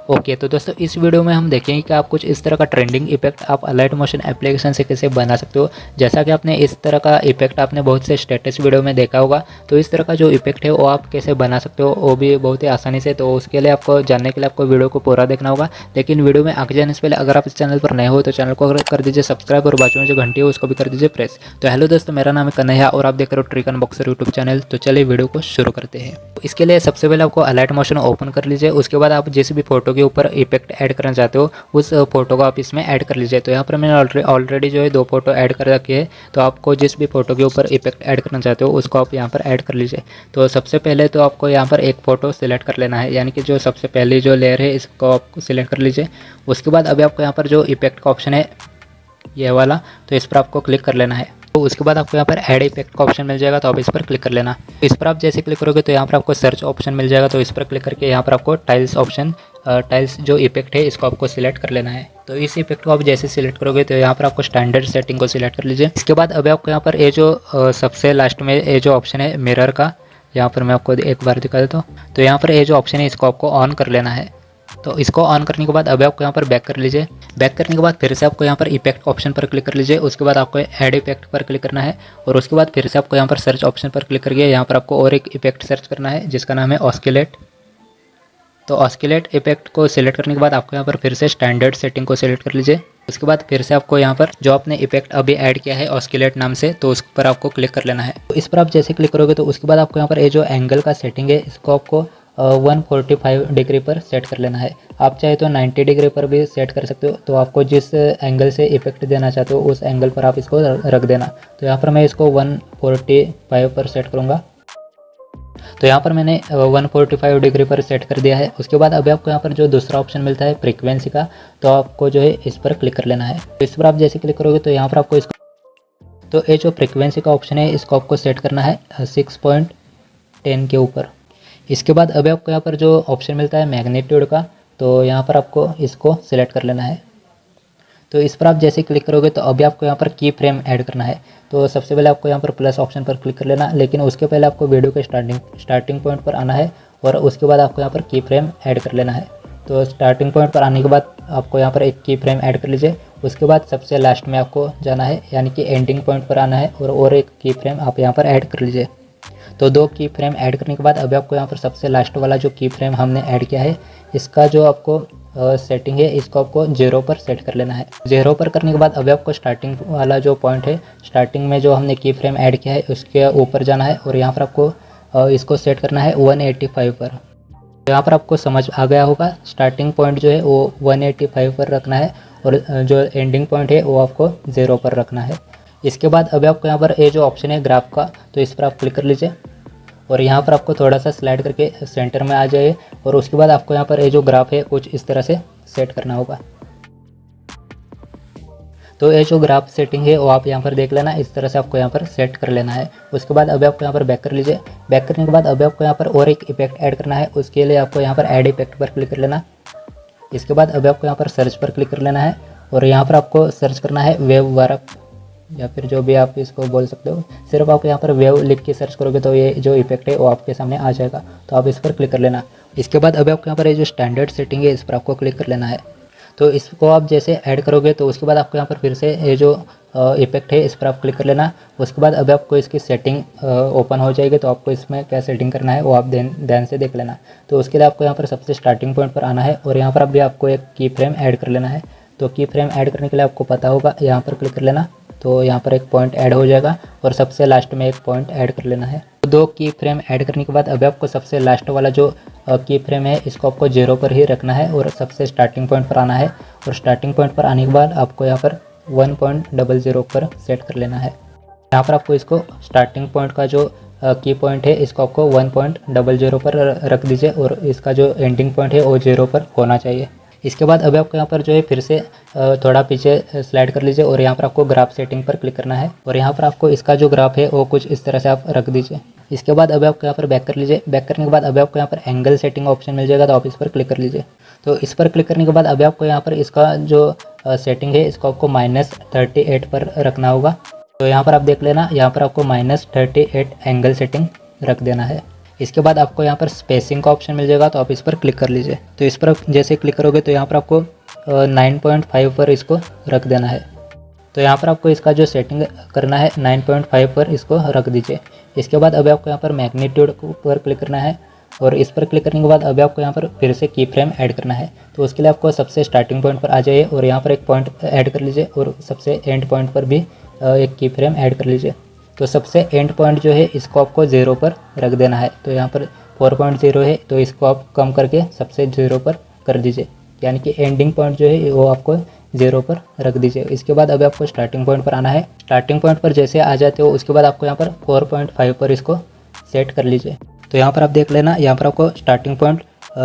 Okay तो दोस्तों इस वीडियो में हम देखेंगे कि आप कुछ इस तरह का ट्रेंडिंग इफेक्ट आप अलाइट मोशन एप्लीकेशन से कैसे बना सकते हो। जैसा कि आपने इस तरह का इफेक्ट आपने बहुत से स्टेटस वीडियो में देखा होगा, तो इस तरह का जो इफेक्ट है वो आप कैसे बना सकते हो वो भी बहुत ही आसानी से। तो उसके लिए आपको जानने के लिए आपको वीडियो को पूरा देखना होगा। लेकिन वीडियो में आगे जाने से पहले अगर आप इस चैनल पर नए हो तो चैनल को कर दीजिए सब्सक्राइब और बाजू में जो घंटी है उसको भी कर दीजिए प्रेस। तो हेलो दोस्तों, मेरा नाम है कन्हैया और आप देख रहे हो ट्रिक अनबॉक्सर यूट्यूब चैनल। तो चलिए वीडियो को शुरू करते हैं। इसके लिए सबसे पहले आपको अलाइट मोशन ओपन कर लीजिए। उसके बाद आप जिस भी फोटो के ऊपर इफेक्ट ऐड करना चाहते हो उस फोटो को आप इसमें ऐड कर लीजिए। तो यहाँ पर मैंने ऑलरेडी जो है 2 फोटो ऐड कर रखी है। तो आपको जिस भी फोटो के ऊपर इफेक्ट ऐड करना चाहते हो उसको आप यहाँ पर ऐड कर लीजिए। तो सबसे पहले तो आपको यहाँ पर एक फ़ोटो सिलेक्ट कर लेना है, यानी कि जो सबसे पहली जो लेयर है इसको आप सिलेक्ट कर लीजिए। उसके बाद अभी आपको यहाँ पर जो इफेक्ट का ऑप्शन है ये वाला, तो इस पर आपको क्लिक कर लेना है। तो उसके बाद आपको यहाँ पर ऐड इफेक्ट का ऑप्शन मिल जाएगा, तो आप इस पर क्लिक कर लेना। इस पर आप जैसे क्लिक करोगे तो यहाँ पर आपको सर्च ऑप्शन मिल जाएगा। तो इस पर क्लिक करके यहाँ पर आपको टाइल्स ऑप्शन टाइल्स जो इफेक्ट है इसको आपको सिलेक्ट कर लेना है। तो इस इफेक्ट को आप जैसे सिलेक्ट करोगे तो यहाँ पर आपको स्टैंडर्ड सेटिंग को सिलेक्ट कर लीजिए। इसके बाद अभी आपको यहाँ पर ये जो सबसे लास्ट में ये जो ऑप्शन है मिरर का, यहाँ पर मैं आपको एक बार दिखा देता हूँ। तो यहाँ पर ये जो ऑप्शन है इसको आपको ऑन कर लेना है। तो इसको ऑन करने के बाद अभी आपको यहाँ पर बैक कर लीजिए। बैक करने के बाद फिर से आपको यहाँ पर इफेक्ट ऑप्शन पर क्लिक कर लीजिए। उसके बाद आपको ऐड इफेक्ट पर क्लिक करना है और उसके बाद फिर से आपको यहाँ पर सर्च ऑप्शन पर क्लिक करके यहाँ पर आपको और एक इफेक्ट सर्च करना है जिसका नाम है ऑस्किलेट। तो ऑस्किलेट इफेक्ट को सिलेक्ट करने के बाद आपको यहाँ पर फिर से स्टैंडर्ड सेटिंग को सिलेक्ट कर लीजिए। उसके बाद फिर से आपको यहाँ पर जो आपने इफेक्ट अभी ऐड किया है ऑस्किलेट नाम से, तो उस पर आपको क्लिक कर लेना है। तो इस पर आप जैसे क्लिक करोगे तो उसके बाद आपको यहाँ पर ये जो एंगल का सेटिंग है इसको आपको 145 डिग्री पर सेट कर लेना है। आप चाहे तो 90 डिग्री पर भी सेट कर सकते हो। तो आपको जिस एंगल से इफेक्ट देना चाहते हो उस एंगल पर आप इसको रख देना। तो यहाँ पर मैं इसको 145 पर सेट करूँगा। तो यहाँ पर मैंने 145 डिग्री पर सेट कर दिया है। उसके बाद अभी आपको यहाँ पर जो दूसरा ऑप्शन मिलता है फ्रीक्वेंसी का, तो आपको जो है इस पर क्लिक कर लेना है। तो इस पर आप जैसे क्लिक करोगे तो यहाँ पर आपको इसको तो ये जो फ्रीक्वेंसी का ऑप्शन है इसको आपको सेट करना है 6.10 के ऊपर। इसके बाद अभी आपको यहाँ पर जो ऑप्शन मिलता है मैग्नीट्यूड का, तो यहाँ पर आपको इसको सिलेक्ट कर लेना है। तो इस पर आप जैसे क्लिक करोगे तो अभी आपको यहाँ पर की फ्रेम ऐड करना है। तो सबसे पहले आपको यहाँ पर प्लस ऑप्शन पर क्लिक कर लेना, लेकिन उसके पहले आपको वीडियो के स्टार्टिंग पॉइंट पर आना है और उसके बाद आपको यहाँ पर की फ्रेम ऐड कर लेना है। तो स्टार्टिंग पॉइंट पर आने के बाद आपको यहाँ पर एक की फ्रेम ऐड कर लीजिए। उसके बाद सबसे लास्ट में आपको जाना है, यानी कि एंडिंग पॉइंट पर आना है और एक की फ्रेम आप यहाँ पर ऐड कर लीजिए। तो 2 की फ्रेम ऐड करने के बाद अभी आपको यहाँ पर सबसे लास्ट वाला जो की फ्रेम हमने ऐड किया है इसका जो आपको सेटिंग है इसको आपको 0 पर सेट कर लेना है। 0 पर करने के बाद अभी आपको स्टार्टिंग वाला जो पॉइंट है, स्टार्टिंग में जो हमने की फ्रेम ऐड किया है उसके ऊपर जाना है और यहाँ पर आपको इसको सेट करना है 185 पर। यहाँ पर आपको समझ आ गया होगा, स्टार्टिंग पॉइंट जो है वो 185 पर रखना है और जो एंडिंग पॉइंट है वो आपको 0 पर रखना है। इसके बाद अभी आपको यहाँ पर ये जो ऑप्शन है ग्राफ का, तो इस पर आप क्लिक कर लीजिए और यहाँ पर आपको थोड़ा सा स्लाइड करके सेंटर में आ जाइए और उसके बाद आपको यहाँ पर ये जो ग्राफ है कुछ इस तरह से सेट करना होगा। तो ये जो ग्राफ सेटिंग है वो आप यहाँ पर देख लेना, इस तरह से आपको यहाँ पर सेट कर लेना है। उसके बाद अभी आपको यहाँ पर बैक कर लीजिए। बैक करने के बाद अभी आपको यहाँ पर और एक इफेक्ट ऐड करना है। उसके लिए आपको यहाँ पर ऐड इफेक्ट पर क्लिक कर लेना। इसके बाद अभी आपको यहाँ पर सर्च पर क्लिक कर लेना है और यहाँ पर आपको सर्च करना है वेव वार्प या फिर जो भी आप इसको बोल सकते हो। सिर्फ आप यहाँ पर वेव लिख के सर्च करोगे तो ये जो इफेक्ट है वो आपके सामने आ जाएगा। तो आप इस पर क्लिक कर लेना। इसके बाद अभी आपको यहाँ पर ये जो स्टैंडर्ड सेटिंग है इस पर आपको क्लिक कर लेना है। तो इसको आप जैसे ऐड करोगे तो उसके बाद आपको यहाँ पर फिर से ये जो इफेक्ट है इस पर आप क्लिक कर लेना। उसके बाद अभी आपको इसकी सेटिंग ओपन हो जाएगी। तो आपको इसमें क्या सेटिंग करना है वो आप ध्यान से देख लेना। तो उसके लिए आपको यहाँ पर सबसे स्टार्टिंग पॉइंट पर आना है और यहाँ पर अभी आपको एक की फ्रेम ऐड कर लेना है। तो की फ्रेम ऐड करने के लिए आपको पता होगा, यहाँ पर क्लिक कर लेना। तो यहाँ पर एक पॉइंट ऐड हो जाएगा और सबसे लास्ट में एक पॉइंट ऐड कर लेना है। तो 2 की फ्रेम ऐड करने के बाद अभी आपको सबसे लास्ट वाला जो की फ्रेम है इसको आपको 0 पर ही रखना है और सबसे स्टार्टिंग पॉइंट पर आना है और स्टार्टिंग पॉइंट पर आने के बाद आपको यहाँ पर 1.00 पर सेट कर लेना है। यहाँ पर आपको इसको स्टार्टिंग पॉइंट का जो की पॉइंट है इसको आपको 1.00 पर रख दीजिए और इसका जो एंडिंग पॉइंट है वो 0 पर होना चाहिए। इसके बाद अभी आपको यहाँ पर जो है फिर से थोड़ा पीछे स्लाइड कर लीजिए और यहाँ पर आपको ग्राफ सेटिंग पर क्लिक करना है और यहाँ पर आपको इसका जो ग्राफ है वो कुछ इस तरह से आप रख दीजिए। इसके बाद अभी आपको यहाँ पर बैक कर लीजिए। बैक करने के बाद अभी आपको यहाँ पर एंगल सेटिंग ऑप्शन मिल जाएगा, तो आप इस पर क्लिक कर लीजिए। तो इस पर क्लिक करने के बाद अभी आपको यहाँ पर इसका जो सेटिंग है इसको आपको -38 पर रखना होगा। तो यहाँ पर आप देख लेना, यहाँ पर आपको -38 एंगल सेटिंग रख देना है। इसके बाद आपको यहाँ पर स्पेसिंग का ऑप्शन मिल जाएगा, तो आप इस पर क्लिक कर लीजिए। तो इस पर जैसे क्लिक करोगे तो यहाँ पर आपको 9.5 पर इसको रख देना है। तो यहाँ पर आपको इसका जो सेटिंग करना है 9.5 पर इसको रख दीजिए। इसके बाद अभी आपको यहाँ पर मैग्नीट्यूड पर क्लिक करना है और इस पर क्लिक करने के बाद अभी आपको यहाँ पर फिर से की फ्रेम ऐड करना है। तो उसके लिए आपको सबसे स्टार्टिंग पॉइंट पर आ जाइए और यहाँ पर एक पॉइंट ऐड कर लीजिए और सबसे एंड पॉइंट पर भी एक की फ्रेम ऐड कर लीजिए। तो सबसे एंड पॉइंट जो है इसको आपको 0 पर रख देना है। तो यहाँ पर 4.0 है, तो इसको आप कम करके सबसे 0 पर कर दीजिए, यानी कि एंडिंग पॉइंट जो है वो आपको 0 पर रख दीजिए। इसके बाद अभी आपको स्टार्टिंग पॉइंट पर आना है। स्टार्टिंग पॉइंट पर जैसे आ जाते हो उसके बाद आपको यहाँ पर 4.5 पर इसको सेट कर लीजिए। तो यहाँ पर आप देख लेना, यहाँ पर आपको स्टार्टिंग पॉइंट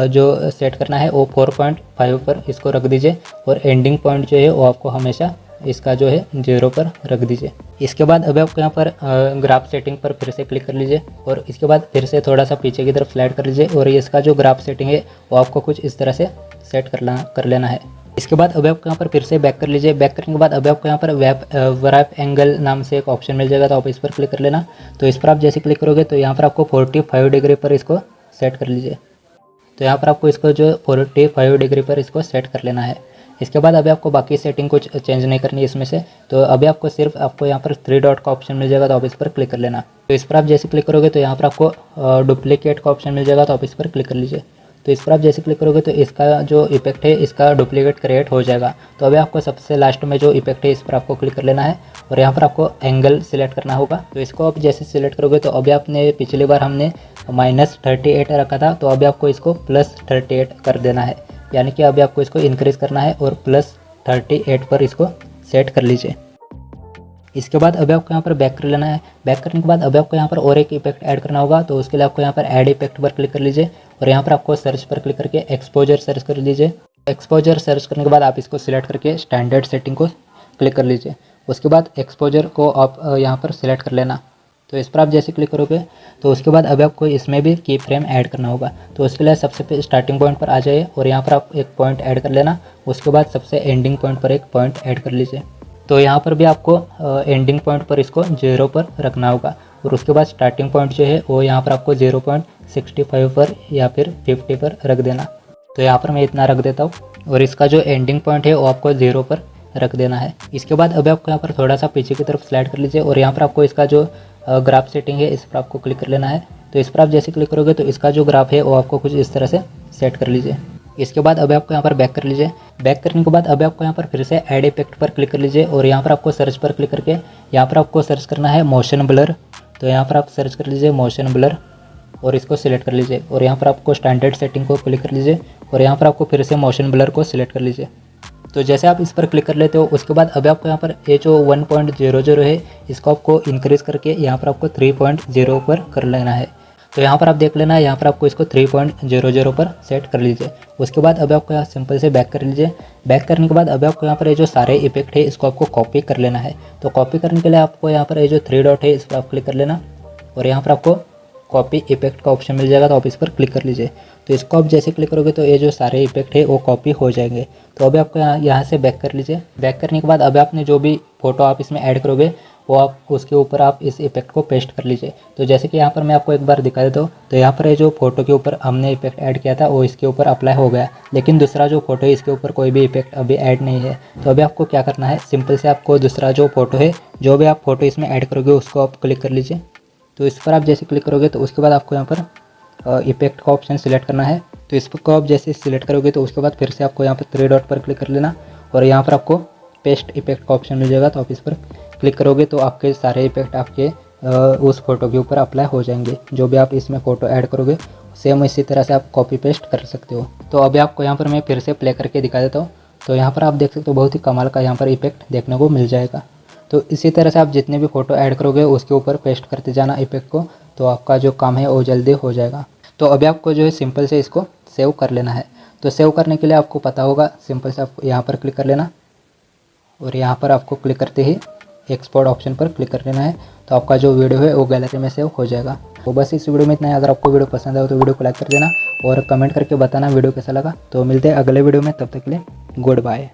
जो सेट करना है वो 4.5 पर इसको रख दीजिए और एंडिंग पॉइंट जो है वो आपको हमेशा इसका जो है 0 पर रख दीजिए। इसके बाद अभी आपको यहाँ पर ग्राफ सेटिंग पर फिर से क्लिक कर लीजिए और इसके बाद फिर से थोड़ा सा पीछे की तरफ स्लाइड कर लीजिए और इसका जो ग्राफ सेटिंग है वो आपको कुछ इस तरह से सेट कर लेना है। इसके बाद अभी आपको यहाँ पर फिर से बैक कर लीजिए। बैक करने के बाद अभी आपको यहाँ पर वैप एंगल नाम से एक ऑप्शन मिल जाएगा, तो आप इस पर क्लिक कर लेना। तो इस पर आप जैसे क्लिक करोगे तो यहाँ पर आपको 45 डिग्री पर इसको सेट कर लीजिए। तो यहाँ पर आपको इसको जो 45 डिग्री पर इसको सेट कर लेना है। इसके बाद अभी आपको बाकी सेटिंग कुछ चेंज नहीं करनी है इसमें से। तो अभी आपको सिर्फ आपको यहाँ पर 3 डॉट का ऑप्शन मिल जाएगा, तो आप इस पर क्लिक कर लेना। तो इस पर आप जैसे क्लिक करोगे तो यहाँ पर आपको डुप्लीकेट का ऑप्शन मिल जाएगा, तो आप इस पर क्लिक कर लीजिए। तो इस पर आप जैसे क्लिक करोगे तो इसका जो इफेक्ट है इसका डुप्लीकेट क्रिएट हो जाएगा। तो अभी आपको सबसे लास्ट में जो इफेक्ट है इस पर आपको क्लिक कर लेना है और यहाँ पर आपको एंगल सिलेक्ट करना होगा। तो इसको आप जैसे सिलेक्ट करोगे तो अभी आपने पिछली बार हमने -38 रखा था, तो अभी आपको इसको +38 कर देना है, यानी कि अभी आपको इसको इंक्रीज़ करना है और +38 पर इसको सेट कर लीजिए। इसके बाद अभी आपको यहाँ पर बैक कर लेना है। बैक करने के बाद अभी आपको यहाँ पर और एक इफेक्ट ऐड करना होगा, तो उसके लिए आपको यहाँ पर ऐड इफेक्ट पर क्लिक कर लीजिए और यहाँ पर आपको सर्च पर क्लिक करके एक्सपोजर सर्च कर लीजिए। एक्सपोजर सर्च करने के बाद आप इसको सिलेक्ट करके स्टैंडर्ड सेटिंग को क्लिक कर लीजिए। उसके बाद एक्सपोजर को आप यहाँ पर सिलेक्ट कर लेना। तो इस पर आप जैसे क्लिक करोगे तो उसके बाद अभी आपको इसमें भी की फ्रेम ऐड करना होगा। तो उसके लिए सबसे स्टार्टिंग पॉइंट पर आ जाइए और यहाँ पर आप एक पॉइंट ऐड कर लेना। उसके बाद सबसे एंडिंग पॉइंट पर एक पॉइंट ऐड कर लीजिए। तो यहाँ पर भी आपको एंडिंग पॉइंट पर इसको 0 पर रखना होगा और उसके बाद स्टार्टिंग पॉइंट जो है वो यहाँ पर आपको 0.65 पर या फिर 50 पर रख देना। तो यहाँ पर मैं इतना रख देता हूँ और इसका जो एंडिंग पॉइंट है वो आपको 0 पर रख देना है। इसके बाद अभी आपको यहाँ पर थोड़ा सा पीछे की तरफ स्लाइड कर लीजिए और यहाँ पर आपको इसका जो ग्राफ सेटिंग है इस पर आपको क्लिक कर लेना है। तो इस पर आप जैसे क्लिक करोगे तो इसका जो ग्राफ है वो आपको कुछ इस तरह से सेट कर लीजिए। इसके बाद अभी आपको यहाँ पर बैक कर लीजिए। बैक करने के बाद अभी आपको यहाँ पर फिर से ऐड इफेक्ट पर क्लिक कर लीजिए और यहाँ पर आपको सर्च पर क्लिक करके यहाँ पर आपको सर्च करना है मोशन ब्लर। तो यहाँ पर आप सर्च कर लीजिए मोशन ब्लर और इसको सिलेक्ट कर लीजिए और यहाँ पर आपको स्टैंडर्ड सेटिंग को क्लिक कर लीजिए और यहाँ पर आपको फिर से मोशन ब्लर को सिलेक्ट कर लीजिए। तो जैसे आप इस पर क्लिक कर लेते हो उसके बाद अभी आपको यहाँ पर ये जो 1.00 है इसको आपको इंक्रीज़ करके यहाँ पर आपको 3.0 पर कर लेना है। तो यहाँ पर आप देख लेना, यहाँ पर आपको इसको 3.00 पर सेट कर लीजिए। उसके बाद अभी आपको यहाँ सिंपल से बैक कर लीजिए। बैक करने के बाद अभी आपको यहाँ पर ये जो सारे इफेक्ट है इसको आपको कॉपी कर लेना है। तो कॉपी करने के लिए आपको यहाँ पर ये जो 3 डॉट है इस पर आप क्लिक कर लेना और यहाँ पर आपको कॉपी इफेक्ट का ऑप्शन मिल जाएगा, तो आप इस पर क्लिक कर लीजिए। तो इसको आप जैसे क्लिक करोगे तो ये जो सारे इफेक्ट है वो कॉपी हो जाएंगे। तो अभी आपको यहाँ से बैक कर लीजिए। बैक करने के बाद अभी आपने जो भी फोटो आप इसमें ऐड करोगे वो आप उसके ऊपर आप इस इफेक्ट को पेस्ट कर लीजिए। तो जैसे कि यहाँ पर मैं आपको एक बार दिखा देता हूँ, तो यहाँ पर ये जो फोटो के ऊपर हमने इफेक्ट ऐड किया था वो इसके ऊपर अप्लाई हो गया, लेकिन दूसरा जो फोटो है इसके ऊपर कोई भी इफेक्ट अभी ऐड नहीं है। तो अभी आपको क्या करना है, सिंपल से आपको दूसरा जो फोटो है, जो भी आप फोटो इसमें ऐड करोगे उसको आप क्लिक कर लीजिए। तो इस पर आप जैसे क्लिक करोगे तो उसके बाद आपको यहाँ पर इफेक्ट का ऑप्शन सिलेक्ट करना है। तो इसको आप जैसे सिलेक्ट करोगे तो उसके बाद फिर से आपको यहाँ पर 3 डॉट पर क्लिक कर लेना और यहाँ पर आपको पेस्ट इफेक्ट का ऑप्शन मिल जाएगा। तो आप इस पर क्लिक करोगे तो आपके सारे इफेक्ट आपके उस फोटो के ऊपर अप्लाई हो जाएंगे। जो भी आप इसमें फ़ोटो ऐड करोगे सेम इसी तरह से आप कॉपी पेस्ट कर सकते हो। तो अभी आपको यहाँ पर मैं फिर से प्ले करके दिखा देता हूँ। तो यहाँ पर आप देख सकते हो बहुत ही कमाल का यहाँ पर इफेक्ट देखने को मिल जाएगा। तो इसी तरह से आप जितने भी फ़ोटो ऐड करोगे उसके ऊपर पेस्ट करते जाना इफेक्ट को, तो आपका जो काम है वो जल्दी हो जाएगा। तो अभी आपको जो है सिंपल से इसको सेव कर लेना है। तो सेव करने के लिए आपको पता होगा, सिंपल से आपको यहाँ पर क्लिक कर लेना और यहाँ पर आपको क्लिक करते ही एक्सपोर्ट ऑप्शन पर क्लिक कर लेना है। तो आपका जो वीडियो है वो गैलरी में सेव हो जाएगा। तो बस इस वीडियो में इतना है। अगर आपको वीडियो पसंद आए तो वीडियो को लाइक कर देना और कमेंट करके बताना वीडियो कैसा लगा। तो मिलते हैं अगले वीडियो में, तब तक के लिए गुड बाय।